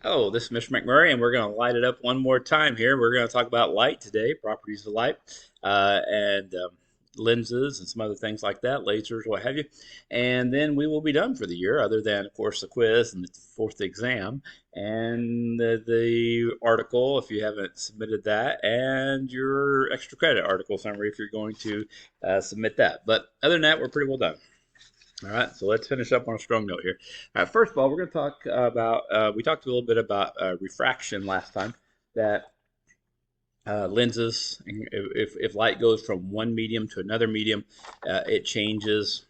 Oh, this is Mr. McMurray, and we're going to light it up one more time here. We're going to talk about light today, properties of light, and lenses and some other things like that, lasers, what have you. And then we will be done for the year, other than, of course, the quiz and the fourth exam, and the article, if you haven't submitted that, and your extra credit article summary if you're going to submit that. But other than that, we're pretty well done. All right, so let's finish up on a strong note here. First of all, we're going to talk about, we talked a little bit about refraction last time, that lenses, if light goes from one medium to another medium, it changes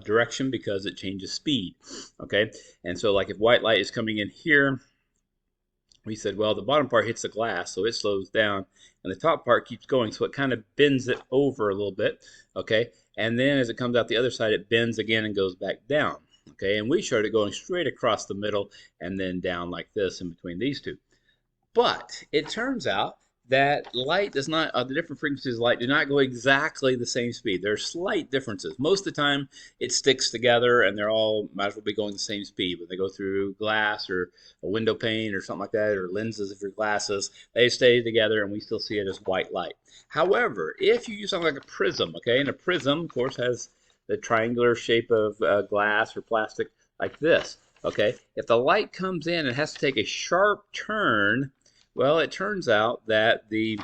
direction because it changes speed. Okay, and so like if white light is coming in here, we said, well, the bottom part hits the glass, so it slows down, and the top part keeps going, so it kind of bends it over a little bit, okay? And then as it comes out the other side, it bends again and goes back down, okay? And we showed it going straight across the middle and then down like this in between these two. But it turns out that light does not, the different frequencies of light do not go exactly the same speed. There are slight differences. Most of the time, it sticks together and they're all might as well be going the same speed. When they go through glass or a window pane or something like that, or lenses if your glasses, they stay together and we still see it as white light. However, if you use something like a prism, okay, and a prism, of course, has the triangular shape of glass or plastic like this, okay, if the light comes in and has to take a sharp turn, well, it turns out that the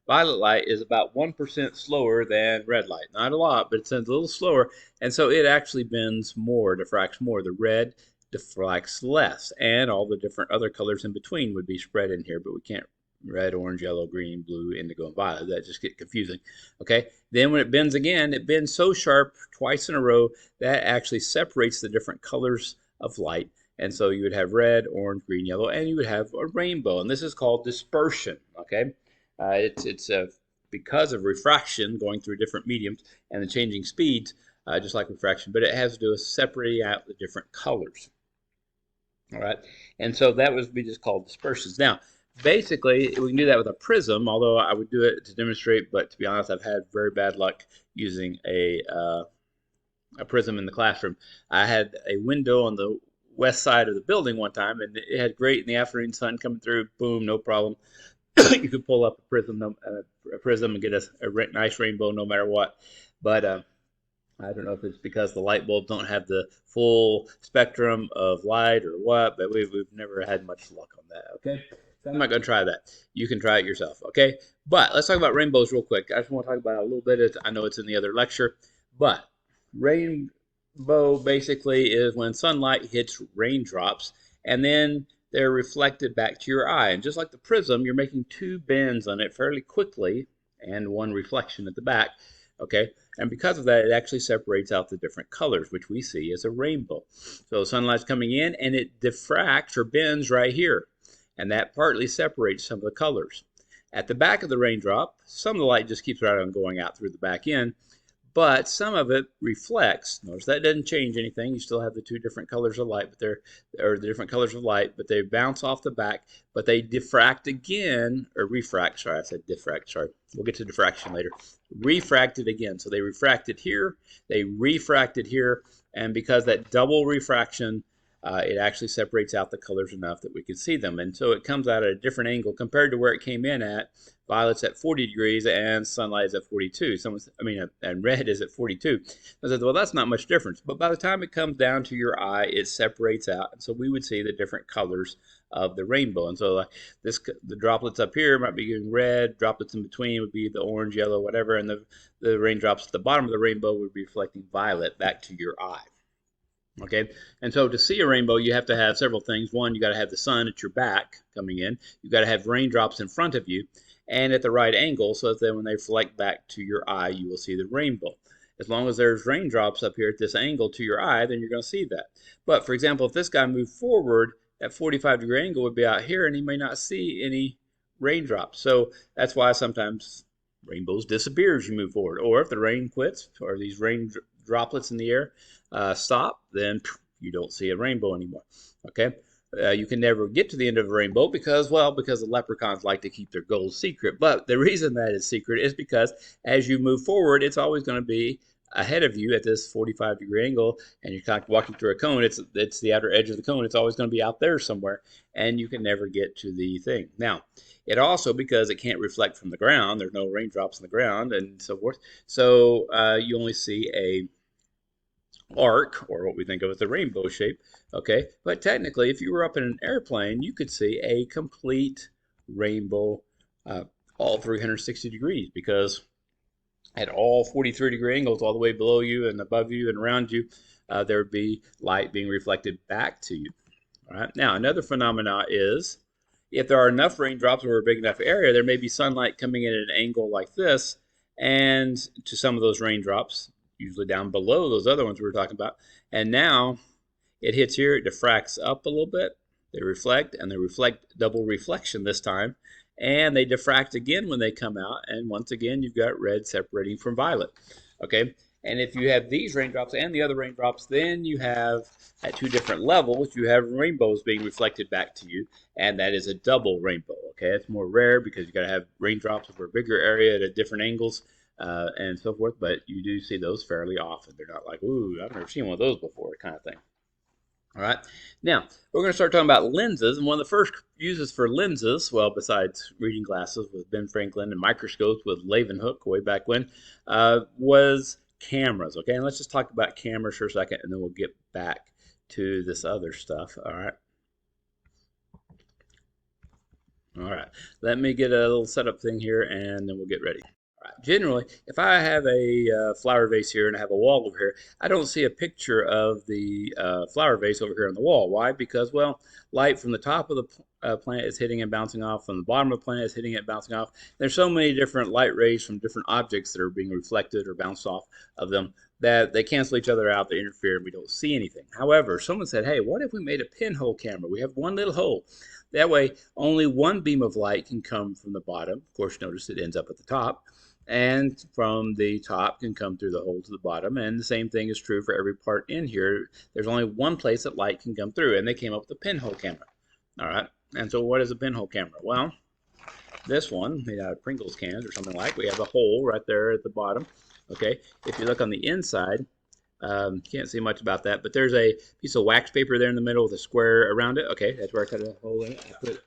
violet light is about 1% slower than red light. Not a lot, but it's a little slower. And so it actually bends more, diffracts more. The red diffracts less. And all the different other colors in between would be spread in here, but we can't red, orange, yellow, green, blue, indigo, and violet. That just get confusing. Okay. Then when it bends again, it bends so sharp twice in a row that actually separates the different colors of light, and so you would have red, orange, green, yellow, and you would have a rainbow. And this is called dispersion. Okay, it's because of refraction going through different mediums and the changing speeds, just like refraction. But it has to do with separating out the different colors. All right, and so that would be just called dispersions. Now, basically, we can do that with a prism. Although I would do it to demonstrate, but to be honest, I've had very bad luck using a prism in the classroom. I had a window on the west side of the building one time, and it had great in the afternoon sun coming through. Boom, no problem. You could pull up a prism and get a nice rainbow no matter what. But I don't know if it's because the light bulbs don't have the full spectrum of light or what, but we've never had much luck on that. Okay, so I'm not going to try that. You can try it yourself. Okay, but let's talk about rainbows real quick. I just want to talk about it a little bit. I know it's in the other lecture, but rainbow basically is when sunlight hits raindrops and then they're reflected back to your eye. And just like the prism, you're making two bends on it fairly quickly and one reflection at the back. Okay, and because of that, it actually separates out the different colors, which we see as a rainbow. So sunlight's coming in and it diffracts or bends right here, and that partly separates some of the colors. At the back of the raindrop, some of the light just keeps right on going out through the back end, but some of it reflects. Notice that doesn't change anything. You still have the two different colors of light, but or the different colors of light, but they bounce off the back, but they diffract again, or refract. Sorry, I said diffract. Sorry, we'll get to diffraction later. Refracted again. So they refracted here, they refracted here, and because that double refraction, it actually separates out the colors enough that we can see them. And so it comes out at a different angle compared to where it came in at. Violet's at 40 degrees and sunlight is at 42. And red is at 42. I said, well, that's not much difference. But by the time it comes down to your eye, it separates out. And so we would see the different colors of the rainbow. And so the droplets up here might be getting red, droplets in between would be the orange, yellow, whatever, and the raindrops at the bottom of the rainbow would be reflecting violet back to your eye. Okay, and so to see a rainbow, you have to have several things. One, you got to have the sun at your back coming in. You got to have raindrops in front of you and at the right angle so that then when they reflect back to your eye, you will see the rainbow. As long as there's raindrops up here at this angle to your eye, then you're going to see that. But for example, if this guy moved forward, that 45-degree angle would be out here and he may not see any raindrops. So that's why sometimes rainbows disappear as you move forward. Or if the rain quits or these rain droplets in the air stop, then you don't see a rainbow anymore. Okay. You can never get to the end of a rainbow because the leprechauns like to keep their goals secret. But the reason that is secret is because as you move forward, it's always going to be ahead of you at this 45-degree angle, and you're kind of walking through a cone, it's the outer edge of the cone. It's always going to be out there somewhere, and you can never get to the thing. Now, it also, because it can't reflect from the ground, there's no raindrops in the ground and so forth, so you only see a arc, or what we think of as the rainbow shape, okay? But technically, if you were up in an airplane, you could see a complete rainbow all 360 degrees, because at all 43-degree angles, all the way below you and above you and around you, there would be light being reflected back to you. All right. Now, another phenomena is if there are enough raindrops over a big enough area, there may be sunlight coming in at an angle like this, and to some of those raindrops, usually down below those other ones we were talking about, and now it hits here, it diffracts up a little bit, they reflect, and they reflect double reflection this time, and they diffract again when they come out, and once again you've got red separating from violet. Okay, and if you have these raindrops and the other raindrops, then you have at two different levels, you have rainbows being reflected back to you, and that is a double rainbow. Okay, it's more rare because you got to have raindrops over a bigger area at different angles and so forth, but you do see those fairly often. They're not like, ooh, I've never seen one of those before, kind of thing. All right. Now, we're going to start talking about lenses. And one of the first uses for lenses, well, besides reading glasses with Ben Franklin and microscopes with Leeuwenhoek way back when, was cameras. Okay. And let's just talk about cameras for a second, and then we'll get back to this other stuff. All right. All right. Let me get a little setup thing here, and then we'll get ready. Generally, if I have a flower vase here and I have a wall over here, I don't see a picture of the flower vase over here on the wall. Why? Because, well, light from the top of the plant is hitting and bouncing off, from the bottom of the plant is hitting it, bouncing off. There's so many different light rays from different objects that are being reflected or bounced off of them that they cancel each other out, they interfere, and we don't see anything. However, someone said, hey, what if we made a pinhole camera? We have one little hole. That way, only one beam of light can come from the bottom. Of course, notice it ends up at the top. And from the top can come through the hole to the bottom, and the same thing is true for every part in here. There's only one place that light can come through, and they came up with a pinhole camera. All right, and so what is a pinhole camera? Well, this one made out of Pringles cans or something like, we have a hole right there at the bottom. Okay, if you look on the inside, can't see much about that, but there's a piece of wax paper there in the middle with a square around it. Okay, that's where I cut a hole in it. I put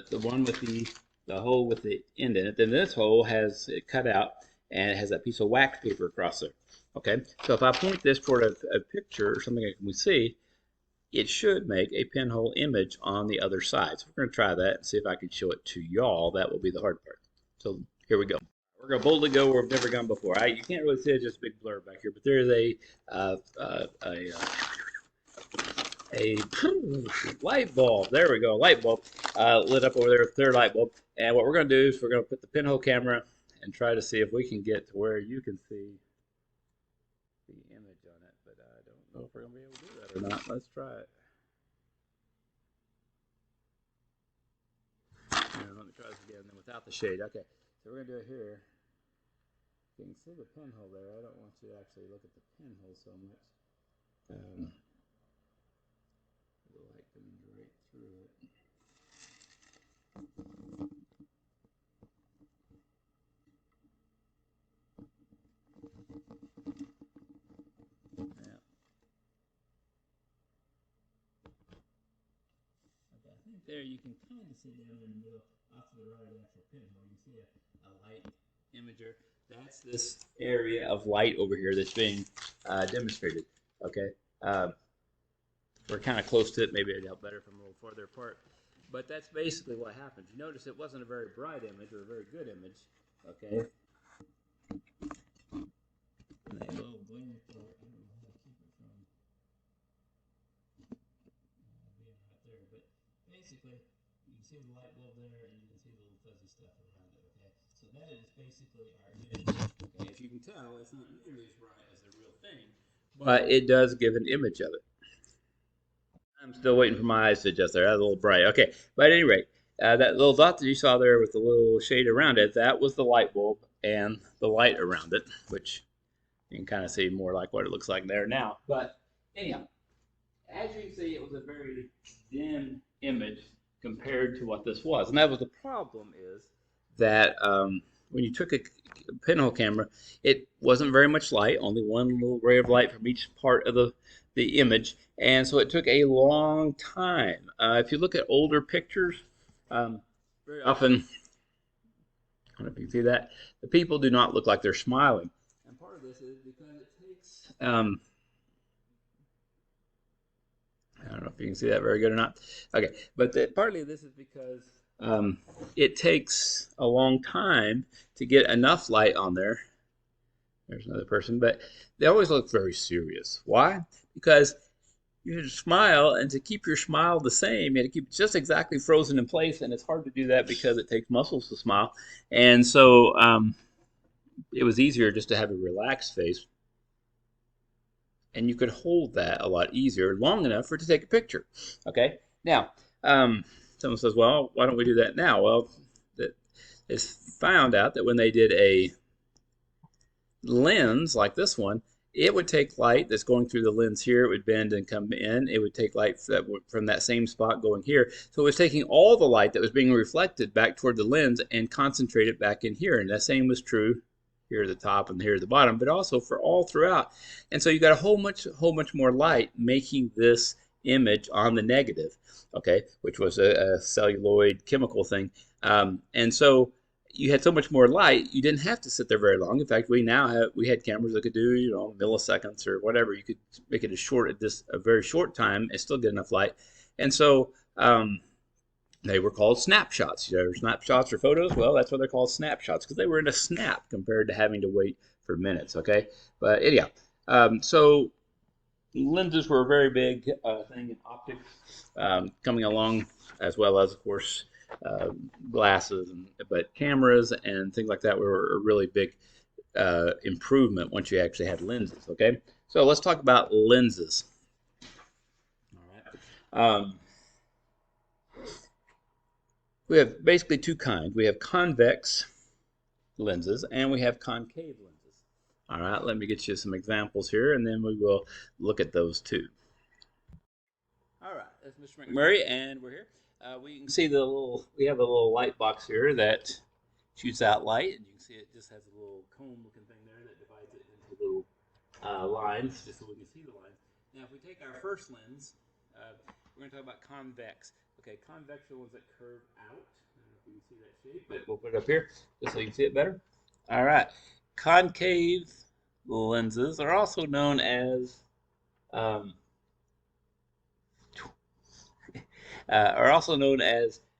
the one with the hole with the end in it. Then this hole has it cut out, and it has that piece of wax paper across there. Okay, so if I point this toward a picture or something that we see, it should make a pinhole image on the other side. So we're going to try that and see if I can show it to y'all. That will be the hard part. So here we go. We're going to boldly go where we've never gone before. You can't really see it, just a big blur back here, but there is a light bulb. There we go, light bulb lit up over there with their light bulb. And what we're going to do is we're going to put the pinhole camera and try to see if we can get to where you can see the image on it. But I don't know if we're going to be able to do that or not. Let's try it. Let me try this again, then without the shade. Okay, so we're going to do it here. You can see the pinhole there. I don't want you to actually look at the pinhole so much. The light coming right through it. Yeah. Okay, I think there you can kind of see down in the middle, off to the right of the actual pinhole. You can see a light imager. That's this area of light over here that's being demonstrated. Okay. We're kind of close to it. Maybe it'd help better from a little farther apart. But that's basically what happens. You notice it wasn't a very bright image or a very good image. Okay. And a little glare part. I don't know how to keep it from being right there. But basically, you can see the light bulb there, and you can see the little fuzzy stuff around it. Okay. So that is basically our image. Okay. If you can tell, it's not nearly as bright as the real thing, but it does give an image of it. I'm still waiting for my eyes to adjust there. That's a little bright. Okay, but at any rate, that little dot that you saw there with the little shade around it, that was the light bulb and the light around it, which you can kind of see more like what it looks like there now. But anyhow, as you can see, it was a very dim image compared to what this was. And that was the problem, is that when you took a pinhole camera, it wasn't very much light, only one little ray of light from each part of the image, and so it took a long time. If you look at older pictures, very often, I don't know if you can see that, the people do not look like they're smiling. And part of this is because it takes, I don't know if you can see that very good or not. Okay, but partly this is because it takes a long time to get enough light on there. There's another person, but they always look very serious. Why? Because you should smile, and to keep your smile the same, you have to keep it just exactly frozen in place, and it's hard to do that because it takes muscles to smile. And so it was easier just to have a relaxed face, and you could hold that a lot easier, long enough for it to take a picture. Okay, now someone says, well, why don't we do that now? Well, it's found out that when they did a lens like this one, it would take light that's going through the lens here, it would bend and come in, it would take light from that same spot going here. So it was taking all the light that was being reflected back toward the lens and concentrate it back in here. And the same was true here at the top and here at the bottom, but also for all throughout. And so you got a whole much more light making this image on the negative, okay, which was a celluloid chemical thing. And so you had so much more light, you didn't have to sit there very long. In fact, we had cameras that could do, milliseconds or whatever. You could make it a very short time and still get enough light. And so they were called snapshots. Snapshots or photos. Well, that's what they're called, snapshots, because they were in a snap compared to having to wait for minutes. Okay, but anyhow, so lenses were a very big thing in optics, coming along, as well as, of course, glasses, but cameras and things like that were a really big improvement once you actually had lenses. Okay, so let's talk about lenses. All right. We have basically two kinds. We have convex lenses and we have concave lenses. All right, let me get you some examples here, and then we will look at those two. All right, that's Mr. McMurray, and we're here. We can see we have a little light box here that shoots out light, and you can see it just has a little cone-looking thing there that divides it into little lines, just so we can see the lines. Now, if we take our first lens, we're going to talk about convex. Okay, convex are the ones that curve out. I don't know if you can see that shape, but we'll put it up here just so you can see it better. All right, concave lenses are also known as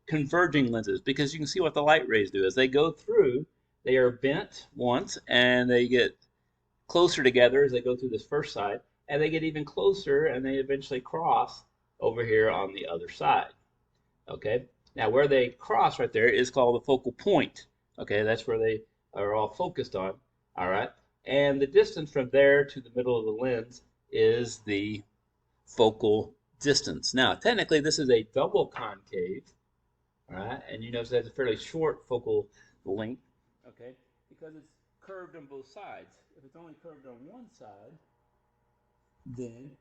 converging lenses, because you can see what the light rays do as they go through. They are bent once and they get closer together as they go through this first side, and they get even closer and they eventually cross over here on the other side. Okay, now where they cross right there is called the focal point. Okay, that's where they are all focused on. All right, and the distance from there to the middle of the lens is the focal distance. Now, technically, this is a double concave, all right, and you notice it has a fairly short focal length, okay, because it's curved on both sides. If it's only curved on one side, then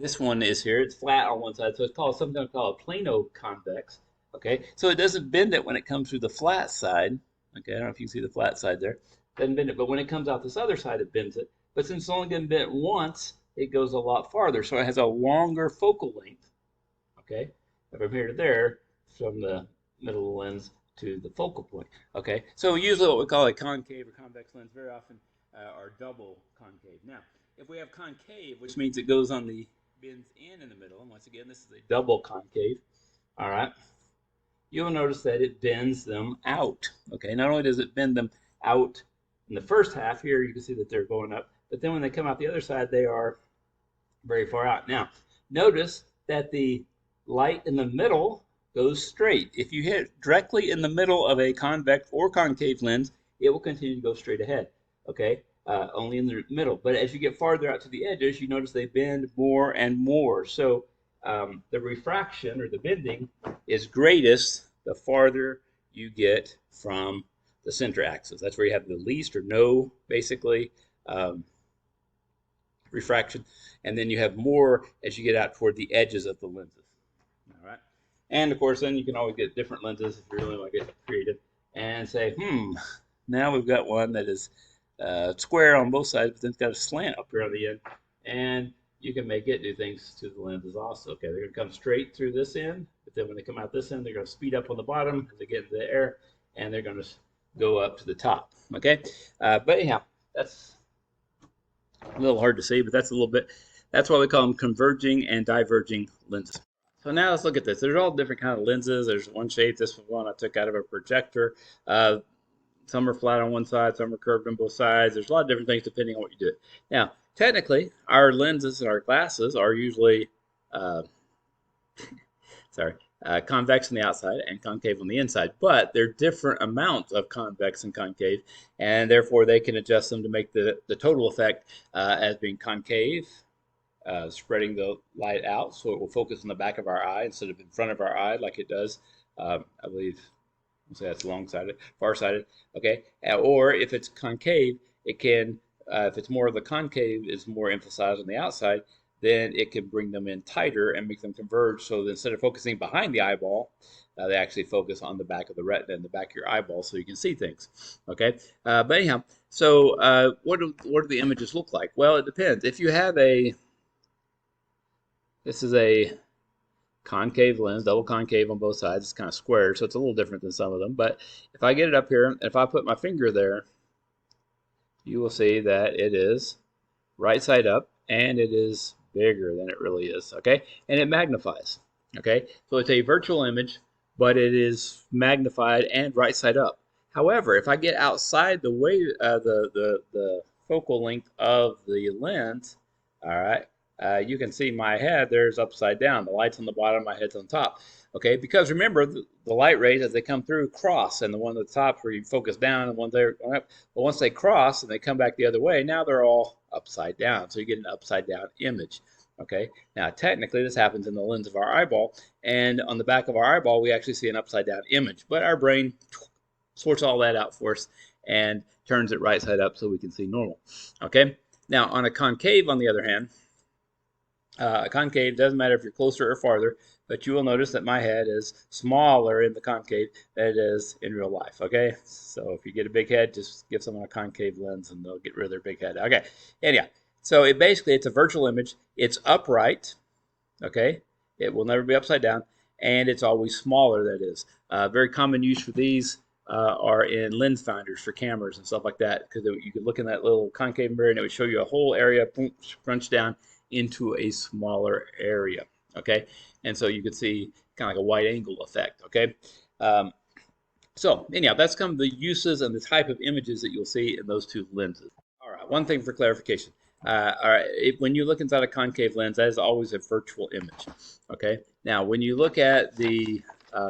this one is here, it's flat on one side, so it's sometimes called plano-convex, okay, so it doesn't bend it when it comes through the flat side, okay, I don't know if you can see the flat side there, doesn't bend it, but when it comes out this other side, it bends it, but since it's only going to bend it once, it goes a lot farther, so it has a longer focal length, okay, from here to there, from the middle of the lens to the focal point, okay, so usually what we call a concave or convex lens very often are double concave. Now, if we have concave, which means it goes on the bends in the middle, and once again, this is a double concave, all right, you'll notice that it bends them out, okay, not only does it bend them out in the first half here, you can see that they're going up, but then when they come out the other side, they are very far out. Now, notice that the light in the middle goes straight. If you hit directly in the middle of a convex or concave lens, it will continue to go straight ahead, okay? Only in the middle. But as you get farther out to the edges, you notice they bend more and more. So the refraction, or the bending, is greatest the farther you get from the center axis. That's where you have the least or no, basically, refraction, and then you have more as you get out toward the edges of the lenses. All right, and of course, then you can always get different lenses if you really want to get creative and say, Now we've got one that is square on both sides, but then it's got a slant up here on the end, and you can make it do things to the lenses also. Okay, they're going to come straight through this end, but then when they come out this end, they're going to speed up on the bottom as they get into the air, and they're going to go up to the top. Okay, but anyhow, that's a little hard to see, but that's a little bit. That's why we call them converging and diverging lenses. So now let's look at this. There's all different kind of lenses. There's one shape. This one I took out of a projector. Some are flat on one side, some are curved on both sides. There's a lot of different things depending on what you do. Now, technically, our lenses and our glasses are usually, convex on the outside and concave on the inside, but they're different amounts of convex and concave, and therefore they can adjust them to make the total effect as being concave, spreading the light out so it will focus on the back of our eye instead of in front of our eye like it does, I believe. So that's long-sided, far-sided, okay? Or if it's concave, it can, if it's more of the concave is more emphasized on the outside, then it can bring them in tighter and make them converge. So that instead of focusing behind the eyeball, they actually focus on the back of the retina and the back of your eyeball so you can see things, okay? But anyhow, so what do the images look like? Well, it depends. If you have this is a concave lens, double concave on both sides. It's kind of square, so it's a little different than some of them. But if I get it up here, if I put my finger there, you will see that it is right side up, and it is bigger than it really is, okay? And it magnifies, okay? So it's a virtual image, but it is magnified and right side up. However, if I get outside the way the focal length of the lens, all right, you can see my head there's upside down. The light's on the bottom, my head's on top. Okay, because remember the light rays as they come through cross, and the one at the top where you focus down, and the one there going up. But once they cross and they come back the other way, now they're all upside down. So you get an upside down image. Okay, now technically this happens in the lens of our eyeball, and on the back of our eyeball we actually see an upside down image. But our brain sorts all that out for us and turns it right side up so we can see normal. Okay, now on a concave, on the other hand, concave, doesn't matter if you're closer or farther, but you will notice that my head is smaller in the concave than it is in real life, okay? So if you get a big head, just give someone a concave lens and they'll get rid of their big head. Okay, anyhow, so it's a virtual image. It's upright, okay? It will never be upside down, and it's always smaller, that is. Very common use for these are in lens finders for cameras and stuff like that, because you could look in that little concave mirror and it would show you a whole area, boom, crunch down into a smaller area, okay? And so you could see kind of like a wide angle effect, okay? So anyhow, that's kind of the uses and the type of images that you'll see in those two lenses. All right, one thing for clarification. All right, when you look inside a concave lens, that is always a virtual image, okay? Now, when you look at the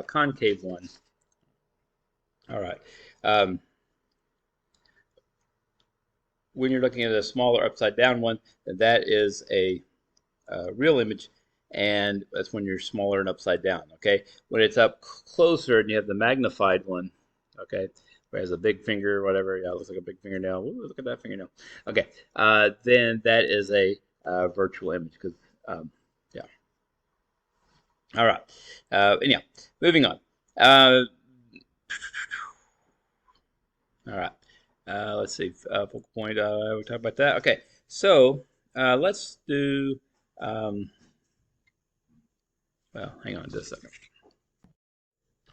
concave one, all right, when you're looking at a smaller upside down one, then that is a real image, and that's when you're smaller and upside down, okay? When it's up closer and you have the magnified one, okay, where it has a big finger or whatever, yeah, it looks like a big fingernail. Ooh, look at that fingernail. Okay, then that is a virtual image, because, yeah. All right, anyhow, moving on. All right. Let's see, focal point, we'll talk about that. Okay, so let's do, well, hang on just a second.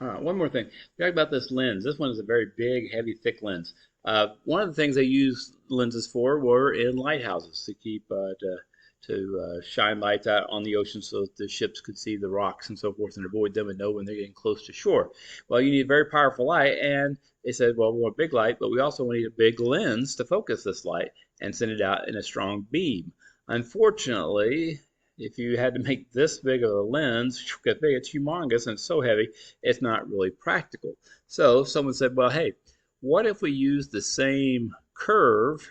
All right, one more thing. We talked about this lens. This one is a very big, heavy, thick lens. One of the things they used lenses for were in lighthouses to keep, to shine lights out on the ocean so that the ships could see the rocks and so forth and avoid them and know when they're getting close to shore. Well, you need a very powerful light, and they said, well, we want a big light, but we also need a big lens to focus this light and send it out in a strong beam. Unfortunately, if you had to make this big of a lens, it's humongous and it's so heavy, it's not really practical. So someone said, well, hey, what if we use the same curve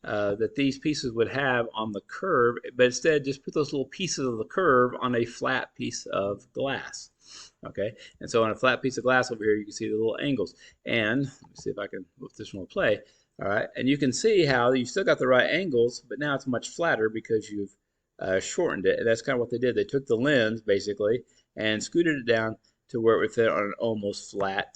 that these pieces would have on the curve, but instead just put those little pieces of the curve on a flat piece of glass. Okay, and so on a flat piece of glass over here, you can see the little angles. And let me see if I can, if this one will play. All right, and you can see how you still got the right angles, but now it's much flatter because you've shortened it. And that's kind of what they did. They took the lens basically and scooted it down to where it would fit on an almost flat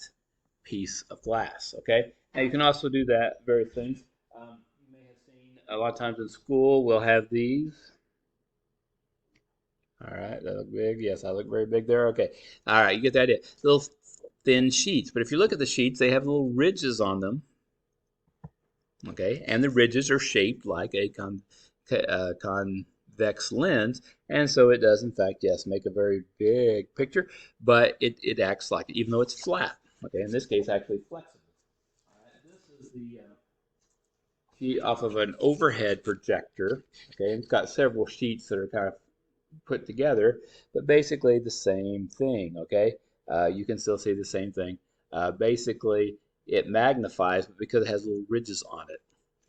piece of glass. Okay. Now you can also do that various things. You may have seen a lot of times in school we'll have these. All right, that look big. Yes, I look very big there. Okay. All right, you get the idea. Little thin sheets. But if you look at the sheets, they have little ridges on them. Okay, and the ridges are shaped like a convex lens, and so it does, in fact, yes, make a very big picture, but it acts like it, even though it's flat. Okay, in this case, actually flexible. All right, this is the sheet off of an overhead projector. Okay, and it's got several sheets that are kind of put together, but basically the same thing. Okay, you can still see the same thing. Basically, it magnifies, but because it has little ridges on it.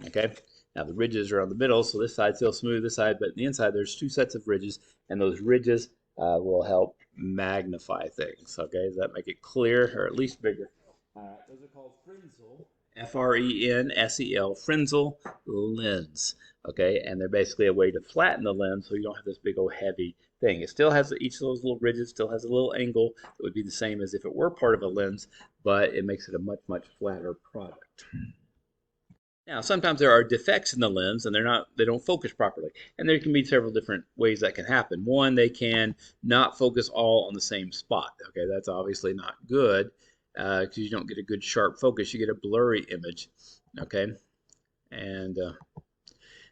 Okay, now the ridges are on the middle, so this side's still smooth, this side, but on the inside there's two sets of ridges, and those ridges will help magnify things. Okay, does that make it clear, or at least bigger? Those are called Fresnel. F-R-E-N-S-E-L, Fresnel lens. Okay, and they're basically a way to flatten the lens so you don't have this big old heavy thing. It still has each of those little ridges, still has a little angle that would be the same as if it were part of a lens, but it makes it a much, much flatter product. Now, sometimes there are defects in the lens and they don't focus properly. And there can be several different ways that can happen. One, they can not focus all on the same spot. Okay, that's obviously not good because you don't get a good sharp focus. You get a blurry image. Okay, and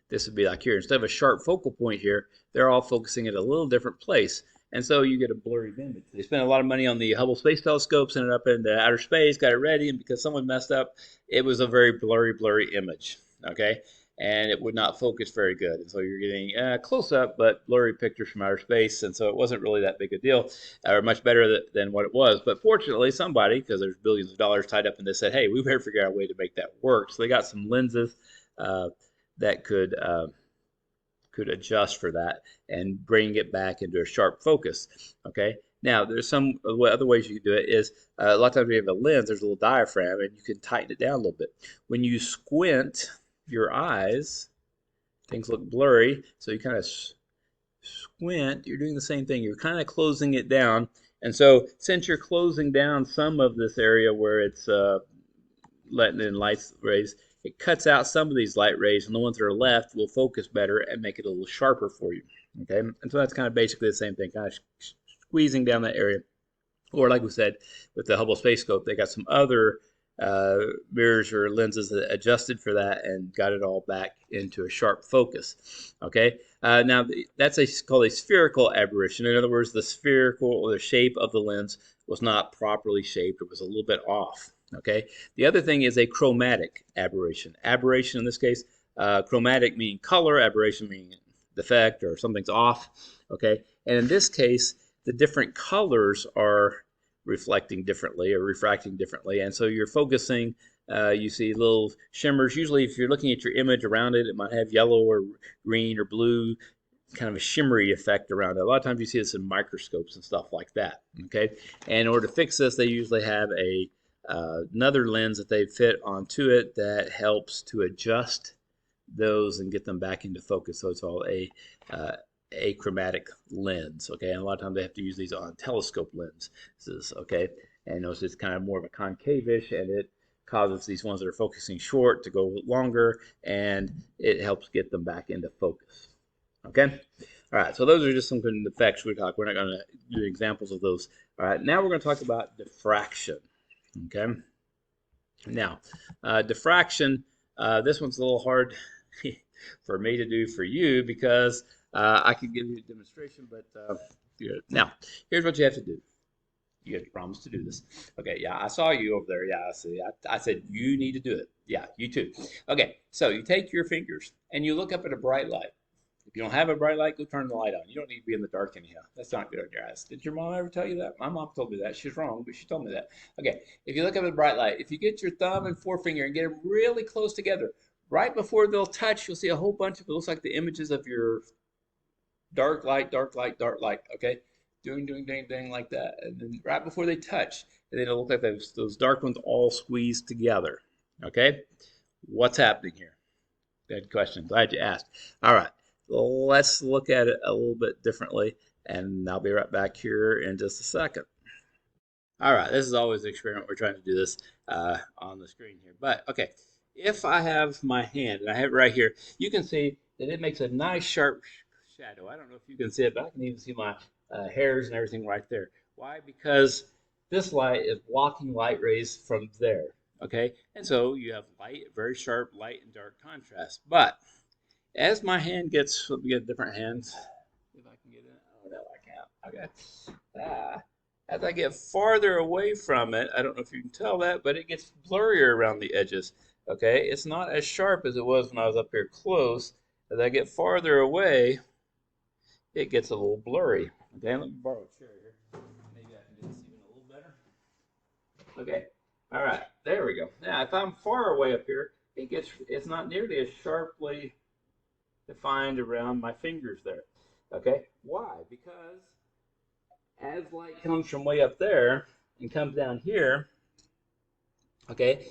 this would be like here. Instead of a sharp focal point here, they're all focusing at a little different place. And so you get a blurry image. They spent a lot of money on the Hubble Space Telescope, sent it up into outer space, got it ready, and because someone messed up, it was a very blurry image. Okay, and it would not focus very good. And so you're getting close up, but blurry pictures from outer space. And so it wasn't really that big a deal, or much better than what it was. But fortunately, somebody, because there's billions of dollars tied up in this, said, hey, we better figure out a way to make that work. So they got some lenses that could adjust for that and bring it back into a sharp focus. Okay. Now, there's some other ways you can do it is a lot of times when you have a lens, there's a little diaphragm, and you can tighten it down a little bit. When you squint your eyes, things look blurry, so you kind of squint, you're doing the same thing. You're kind of closing it down. And so since you're closing down some of this area where it's letting in light rays, it cuts out some of these light rays, and the ones that are left will focus better and make it a little sharper for you. Okay, and so that's kind of basically the same thing, kind of squeezing down that area. Or like we said, with the Hubble Space Scope, they got some other mirrors or lenses that adjusted for that and got it all back into a sharp focus. Okay, now that's called a spherical aberration. In other words, the spherical or the shape of the lens was not properly shaped; it was a little bit off. Okay. The other thing is a chromatic aberration. Aberration in this case, chromatic meaning color, aberration meaning defect or something's off. Okay. And in this case, the different colors are reflecting differently or refracting differently. And so you're focusing, you see little shimmers. Usually if you're looking at your image around it, it might have yellow or green or blue, kind of a shimmery effect around it. A lot of times you see this in microscopes and stuff like that. Okay. And in order to fix this, they usually have another lens that they fit onto it that helps to adjust those and get them back into focus. So it's all a achromatic lens. Okay, and a lot of times they have to use these on telescope lenses. Okay, and notice it's kind of more of a concavish, and it causes these ones that are focusing short to go longer, and it helps get them back into focus. Okay. All right, so those are just some good effects we talk. We're not going to do examples of those. All right, now we're going to talk about diffraction. Okay. Now, diffraction, this one's a little hard for me to do for you because I could give you a demonstration, but now, here's what you have to do. You have to promise to do this. Okay, yeah, I saw you over there. Yeah, I see. I said you need to do it. Yeah, you too. Okay, so you take your fingers and you look up at a bright light. If you don't have a bright light, go turn the light on. You don't need to be in the dark anyhow. That's not good on your eyes. Did your mom ever tell you that? My mom told me that. She's wrong, but she told me that. Okay, if you look up at a bright light, if you get your thumb and forefinger and get them really close together, right before they'll touch, you'll see a whole bunch of, it looks like the images of your dark light, dark light, dark light, okay? Doing, like that. And then right before they touch, and then it'll look like those dark ones all squeezed together, okay? What's happening here? Good question. Glad you asked. All right. Let's look at it a little bit differently, and I'll be right back here in just a second. All right, this is always an experiment. We're trying to do this on the screen here. But okay, if I have my hand and I have it right here, you can see that it makes a nice sharp shadow. I don't know if you can see it, but I can even see my hairs and everything right there. Why? Because this light is blocking light rays from there. Okay, and so you have light, very sharp light and dark contrast. But as my hand gets, let me get different hands. If I can get it. Oh no, I can't. Okay. As I get farther away from it, I don't know if you can tell that, but it gets blurrier around the edges. Okay, it's not as sharp as it was when I was up here close. As I get farther away, it gets a little blurry. Okay, let me borrow a chair here. Maybe I can do this even a little better. Okay, all right, there we go. Now, if I'm far away up here, it's not nearly as sharply defined around my fingers there. Okay, why? Because as light comes from way up there and comes down here, okay,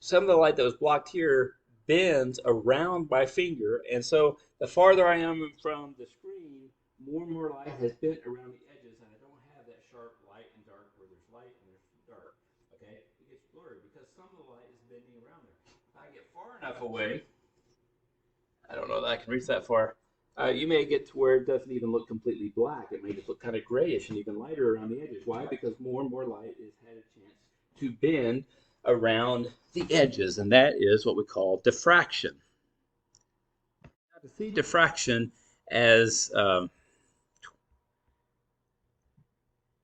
some of the light that was blocked here bends around my finger, and so the farther I am from the screen, more and more light has bent around the edges, and I don't have that sharp light and dark where there's light and there's dark. Okay, it gets blurry because some of the light is bending around there. If I get far enough away, I don't know that I can reach that far. You may get to where it doesn't even look completely black. It may just look kind of grayish and even lighter around the edges. Why? Because more and more light has had a chance to bend around the edges, and that is what we call diffraction. Now, to see diffraction as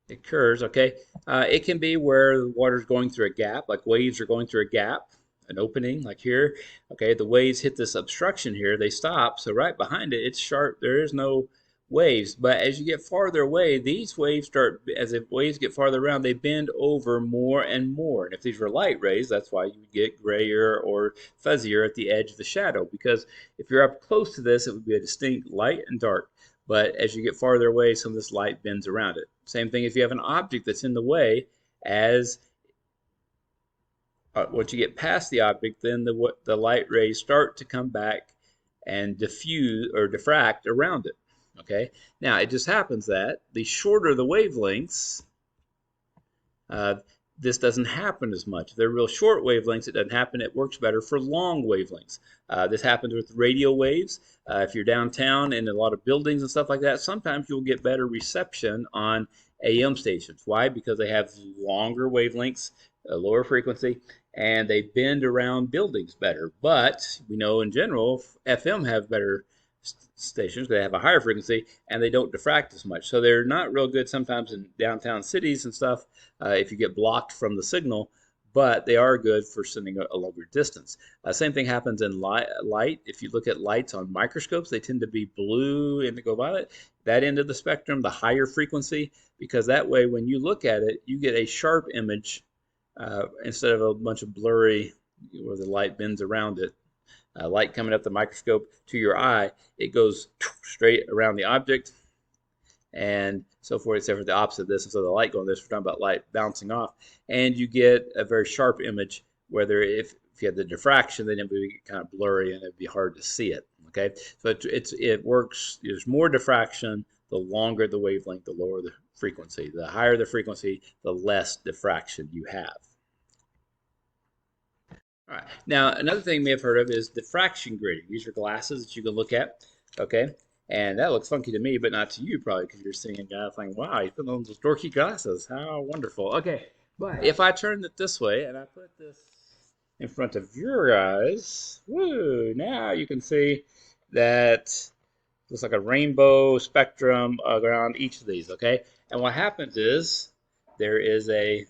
occurs, okay, it can be where the water is going through a gap, like waves are going through a gap, an opening, like here. Okay, the waves hit this obstruction here, they stop, so right behind it, it's sharp, there is no waves. But as you get farther away, these waves start, as the waves get farther around, they bend over more and more. And if these were light rays, that's why you would get grayer or fuzzier at the edge of the shadow, because if you're up close to this, it would be a distinct light and dark. But as you get farther away, some of this light bends around it. Same thing if you have an object that's in the way. As once you get past the object, then the light rays start to come back and diffuse or diffract around it. Okay. Now it just happens that the shorter the wavelengths, uh, this doesn't happen as much. If they're real short wavelengths, it doesn't happen. It works better for long wavelengths. This happens with radio waves. If you're downtown in a lot of buildings and stuff like that, sometimes you'll get better reception on AM stations. Why? Because they have longer wavelengths, a lower frequency, and they bend around buildings better. But we know in general, FM have better stations. They have a higher frequency and they don't diffract as much. So they're not real good sometimes in downtown cities and stuff if you get blocked from the signal, but they are good for sending a longer distance. Same thing happens in light. If you look at lights on microscopes, they tend to be blue, indigo, violet. That end of the spectrum, the higher frequency, because that way when you look at it, you get a sharp image instead of a bunch of blurry where the light bends around it. Light coming up the microscope to your eye, it goes straight around the object and so forth, except for the opposite of this. Instead of the light going this, we're talking about light bouncing off. And you get a very sharp image, whether if you had the diffraction, then it would be kind of blurry and it'd be hard to see it. Okay, so it works, there's more diffraction, the longer the wavelength, the lower the frequency. The higher the frequency, the less diffraction you have. All right. Now, another thing you may have heard of is diffraction grating. These are glasses that you can look at, okay? And that looks funky to me, but not to you probably, because you're seeing a guy thinking, wow, he's putting on those dorky glasses. How wonderful. Okay, but if I turn it this way and I put this in front of your eyes, woo, now you can see that looks like a rainbow spectrum around each of these, okay? And what happens is there is a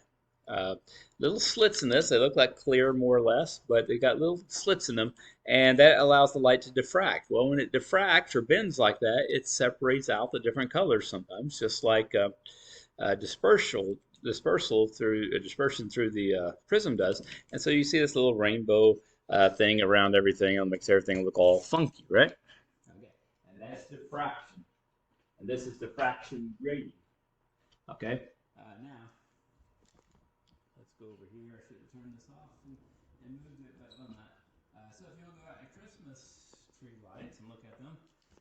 uh, little slits in this. They look like clear more or less, but they got little slits in them, and that allows the light to diffract. Well, when it diffracts or bends like that, it separates out the different colors sometimes, just like dispersal through dispersion through the prism does. And so you see this little rainbow thing around everything. It makes everything look all funky, right? Okay, and that's diffraction. And this is diffraction grating. Okay, now let's go over here. I should have turned this off and moved it, but I'm not. So if you'll go out at Christmas tree lights and look at them,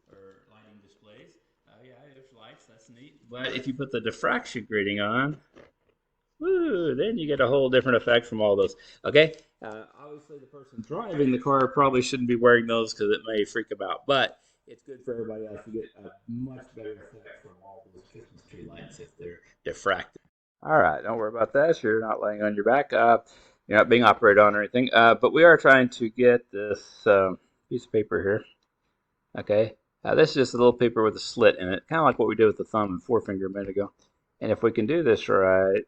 or lighting displays, yeah, there's lights. That's neat. But if you put the diffraction grating on, woo, then you get a whole different effect from all those. Okay, obviously the person driving the car probably shouldn't be wearing those because it may freak them out. But it's good for everybody else. You get a much better effect from all those Christmas tree lights if they're diffracted. All right, don't worry about that. You're not laying on your back. You're not being operated on or anything. But we are trying to get this piece of paper here. Okay, this is just a little paper with a slit in it, kind of like what we did with the thumb and forefinger a minute ago. And if we can do this right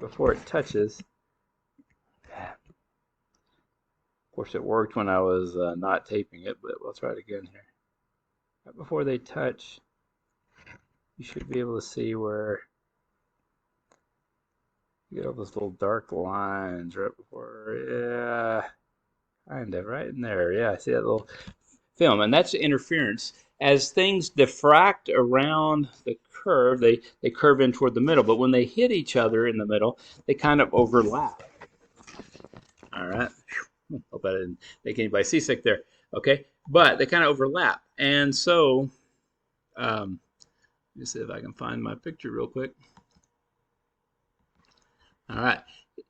before it touches, of course it worked when I was not taping it, but we'll try it again here. Right before they touch, you should be able to see where you get all those little dark lines right before, yeah, kind of right in there. Yeah, I see that little film, and that's interference. As things diffract around the curve, they curve in toward the middle, but when they hit each other in the middle, they kind of overlap. All right. Hope I didn't make anybody seasick there. Okay, but they kind of overlap, and so let me see if I can find my picture real quick. All right.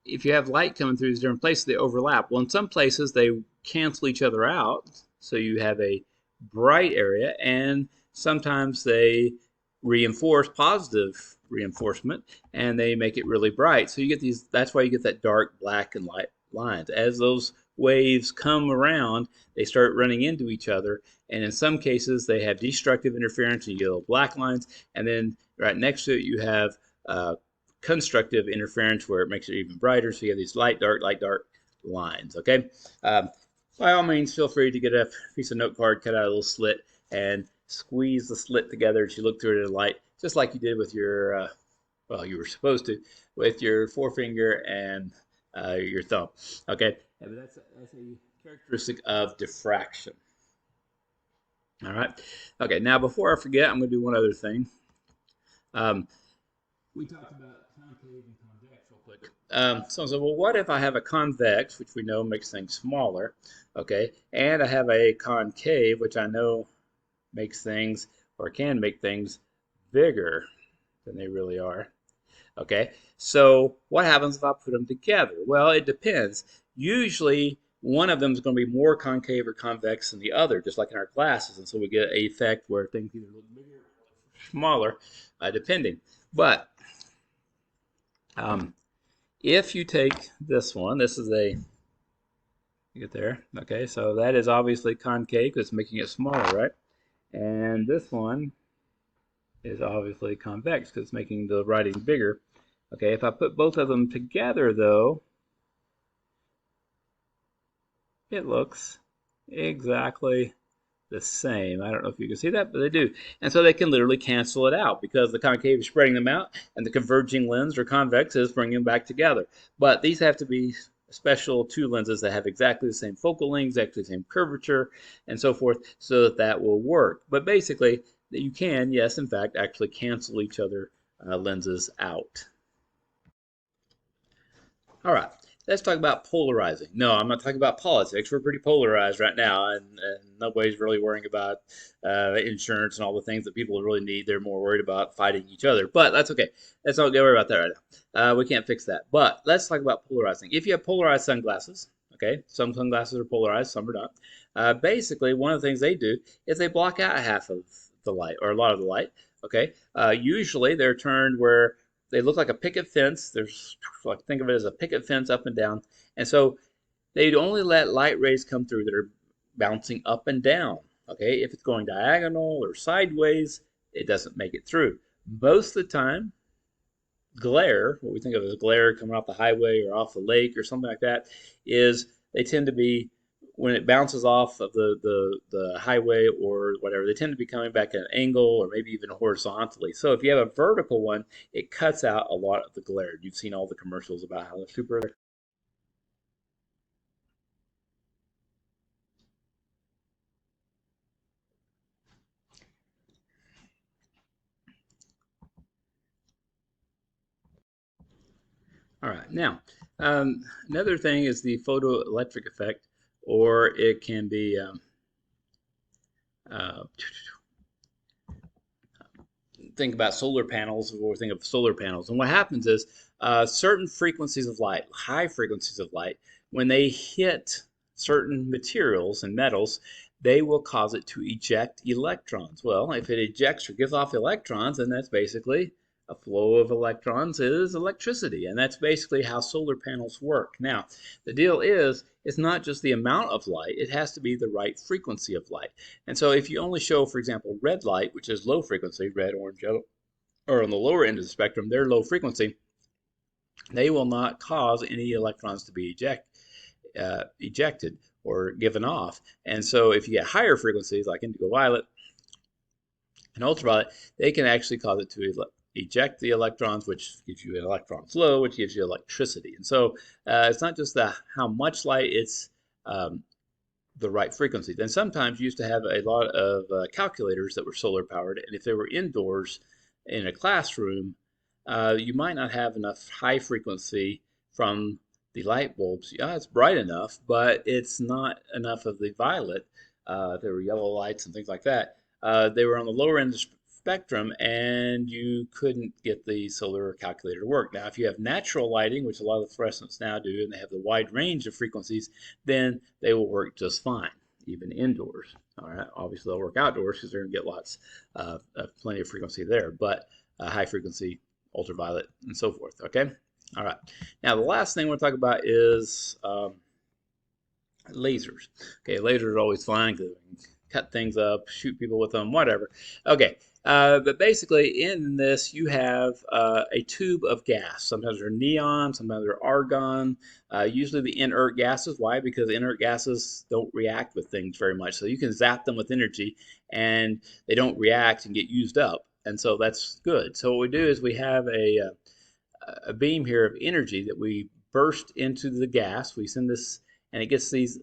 If you have light coming through these different places, they overlap. Well, in some places, they cancel each other out. So you have a bright area, and sometimes they reinforce positive reinforcement, and they make it really bright. So you get these, that's why you get that dark black and light lines. As those waves come around, they start running into each other, and in some cases, they have destructive interference, and you get little black lines, and then right next to it, you have constructive interference where it makes it even brighter. So you have these light, dark lines. Okay. By all means, feel free to get a piece of note card, cut out a little slit, and squeeze the slit together as you look through it in the light, just like you did with your, well, you were supposed to, with your forefinger and your thumb. Okay. But that's a characteristic of diffraction. All right. Okay. Now, before I forget, I'm going to do one other thing. We talked about concave and convex real quick. So I said, well, what if I have a convex, which we know makes things smaller, okay, and I have a concave, which I know makes things, or can make things, bigger than they really are, okay? So what happens if I put them together? Well, it depends. Usually, one of them is going to be more concave or convex than the other, just like in our glasses, and so we get an effect where things either look bigger or smaller, depending. But if you take this one, this is a, you get there, okay, so that is obviously concave because it's making it smaller, right? And this one is obviously convex because it's making the writing bigger. Okay, if I put both of them together, though, it looks exactly the same. I don't know if you can see that, but they do. And so they can literally cancel it out because the concave is spreading them out and the converging lens or convex is bringing them back together. But these have to be special two lenses that have exactly the same focal length, exactly the same curvature, and so forth, so that that will work. But basically, you can, yes, in fact, actually cancel each other lenses out. All right. Let's talk about polarizing. No, I'm not talking about politics. We're pretty polarized right now, and nobody's really worrying about insurance and all the things that people really need. They're more worried about fighting each other. But that's okay. Let's not get worried about that right now. We can't fix that. But let's talk about polarizing. If you have polarized sunglasses, okay, some sunglasses are polarized, some are not. Basically, one of the things they do is they block out half of the light, or a lot of the light. Okay, usually they're turned where they look like a picket fence. There's, like, think of it as a picket fence up and down. And so they'd only let light rays come through that are bouncing up and down. Okay, if it's going diagonal or sideways, it doesn't make it through. Most of the time, glare, what we think of as glare coming off the highway or off the lake or something like that, is they tend to be, when it bounces off of the highway or whatever, they tend to be coming back at an angle or maybe even horizontally. So if you have a vertical one, it cuts out a lot of the glare. You've seen all the commercials about how they're super. All right. Now, another thing is the photoelectric effect, or it can be uh, think about solar panels, or think of solar panels. And what happens is certain frequencies of light, high frequencies of light, when they hit certain materials and metals, they will cause it to eject electrons. Well, if it ejects or gives off electrons, then that's basically a flow of electrons is electricity. And that's basically how solar panels work. Now, the deal is, it's not just the amount of light, it has to be the right frequency of light. And so if you only show, for example, red light, which is low frequency, red, orange, yellow, or on the lower end of the spectrum, they're low frequency, they will not cause any electrons to be ejected or given off. And so if you get higher frequencies like indigo violet and ultraviolet, they can actually cause it to eject the electrons, which gives you an electron flow, which gives you electricity. And so it's not just how much light, it's the right frequencies. And sometimes you used to have a lot of calculators that were solar powered, and if they were indoors in a classroom, you might not have enough high frequency from the light bulbs. Yeah, it's bright enough, but it's not enough of the violet. There were yellow lights and things like that. They were on the lower end of the spectrum, and you couldn't get the solar calculator to work. Now, if you have natural lighting, which a lot of the fluorescents now do, and they have the wide range of frequencies, then they will work just fine, even indoors. All right, obviously they'll work outdoors because they're going to get lots of plenty of frequency there, but high frequency, ultraviolet, and so forth. Okay, all right. Now the last thing we'll talk about is lasers. Okay, lasers are always fun because they can cut things up, shoot people with them, whatever. Okay, but basically in this you have a tube of gas. Sometimes they're neon, sometimes they're argon. Usually the inert gases. Why? Because inert gases don't react with things very much. So you can zap them with energy and they don't react and get used up. And so that's good. So what we do is we have a beam here of energy that we burst into the gas. We send this, and it gets these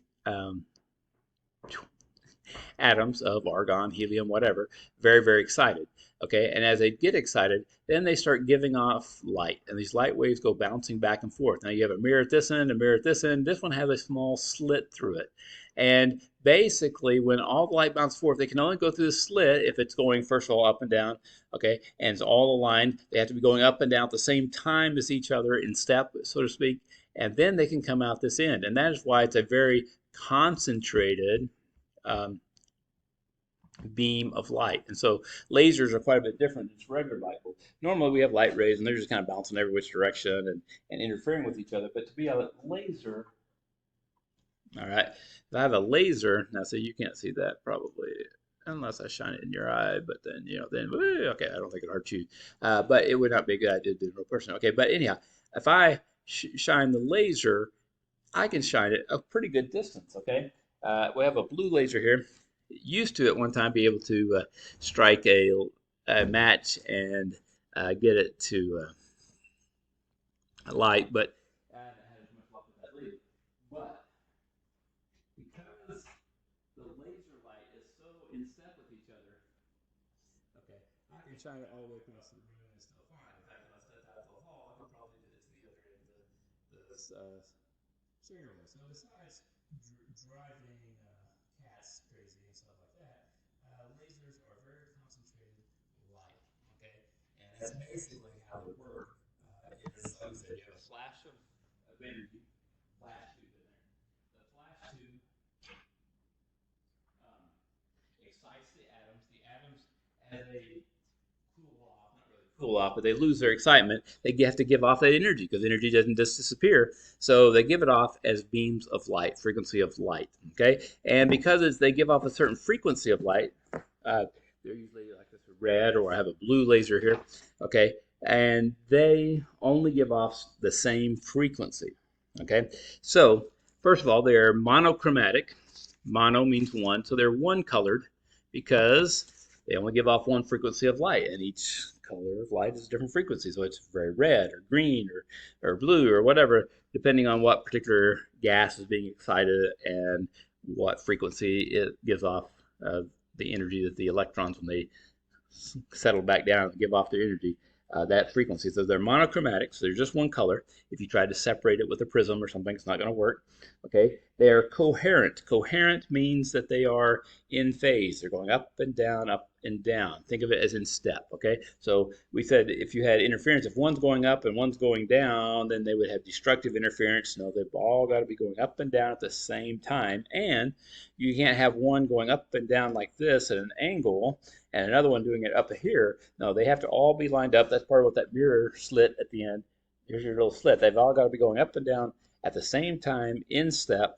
atoms of argon, helium, whatever, very, very excited. Okay, and as they get excited, then they start giving off light, and these light waves go bouncing back and forth. Now you have a mirror at this end, a mirror at this end. This one has a small slit through it, and basically, when all the light bounces forth, they can only go through the slit if it's going, first of all, up and down, okay, and it's all aligned. They have to be going up and down at the same time as each other in step, so to speak, and then they can come out this end. And that is why it's a very concentrated beam of light. And so lasers are quite a bit different than just regular light bulbs. Normally we have light rays and they're just kind of bouncing every which direction and interfering with each other. But to be a laser, all right, if I have a laser, now so you can't see that probably unless I shine it in your eye, but then, okay, I don't think it hurt you. But it would not be a good idea to do a real person. Okay, but anyhow, if I shine the laser, I can shine it a pretty good distance, okay? We have a blue laser here. Used to at one time be able to strike a match and get it to light, but I haven't had as much luck with that lately. But because the laser light is so in step with each other, okay, I can shine it all the way across the room and still fine. In fact, if I stepped out to the hall, I could probably do it to the other end of the stairway. So besides driving cats crazy and stuff like that, lasers are very concentrated light. Okay, and that's basically how they work. Is like I said, you have a flash of energy, flash tube in there. The flash tube excites the atoms. The atoms, as they cool off, not really cool off, but they lose their excitement, they have to give off that energy because energy doesn't just disappear. So they give it off as beams of light, frequency of light. Okay, and because they give off a certain frequency of light, they're usually like this red, or I have a blue laser here. Okay, and they only give off the same frequency. Okay, so first of all, they're monochromatic. Mono means one, so they're one colored because they only give off one frequency of light, and each color of light is a different frequency. So it's very red or green or blue or whatever, depending on what particular gas is being excited and what frequency it gives off the energy that the electrons, when they settle back down and give off their energy, that frequency. So they're monochromatic, so they're just one color. If you try to separate it with a prism or something, it's not going to work. Okay, They are coherent. Coherent means that they are in phase. They're going up and down, up and down. Think of it as in step, okay? So we said if you had interference, if one's going up and one's going down, then they would have destructive interference. No, they've all got to be going up and down at the same time. And you can't have one going up and down like this at an angle and another one doing it up here. No, they have to all be lined up. That's part of what that mirror slit at the end. Here's your little slit. They've all got to be going up and down at the same time in step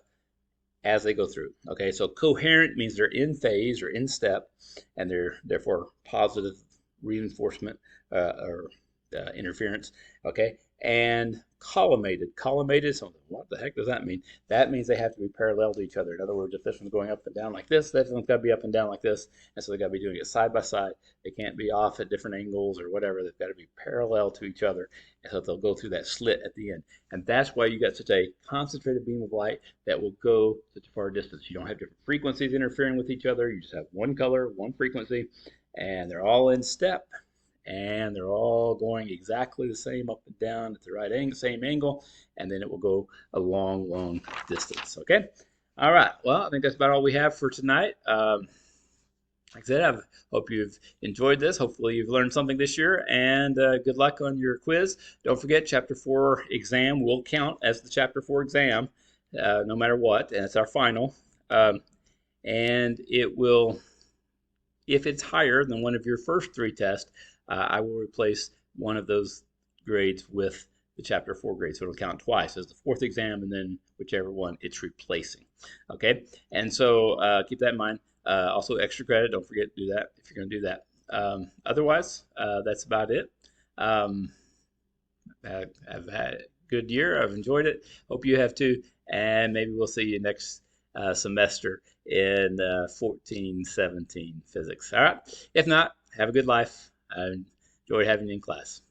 as they go through. Okay, so coherent means they're in phase or in step, and they're therefore positive reinforcement or interference. Okay, and collimated. Collimated, so what the heck does that mean? That means they have to be parallel to each other. In other words, if this one's going up and down like this one's got to be up and down like this, and so they got to be doing it side by side. They can't be off at different angles or whatever. They've got to be parallel to each other, and so they'll go through that slit at the end. And that's why you got such a concentrated beam of light that will go such a far distance. You don't have different frequencies interfering with each other. You just have one color, one frequency, and they're all in step, and they're all going exactly the same up and down at the right same angle, and then it will go a long distance. Okay, all right, well, I think that's about all we have for tonight. Like I said, I hope you've enjoyed this. Hopefully you've learned something this year, and good luck on your quiz. Don't forget, Chapter 4 exam will count as the Chapter 4 exam, no matter what, and it's our final. And it will, if it's higher than one of your first 3 tests, I will replace one of those grades with the Chapter 4 grade. So it'll count twice as the 4th exam, and then whichever one it's replacing. Okay, and so keep that in mind. Also, extra credit. Don't forget to do that if you're going to do that. Otherwise, that's about it. I've had a good year. I've enjoyed it. Hope you have too. And maybe we'll see you next semester in 14-17 physics. All right. If not, have a good life. I enjoyed having you in class.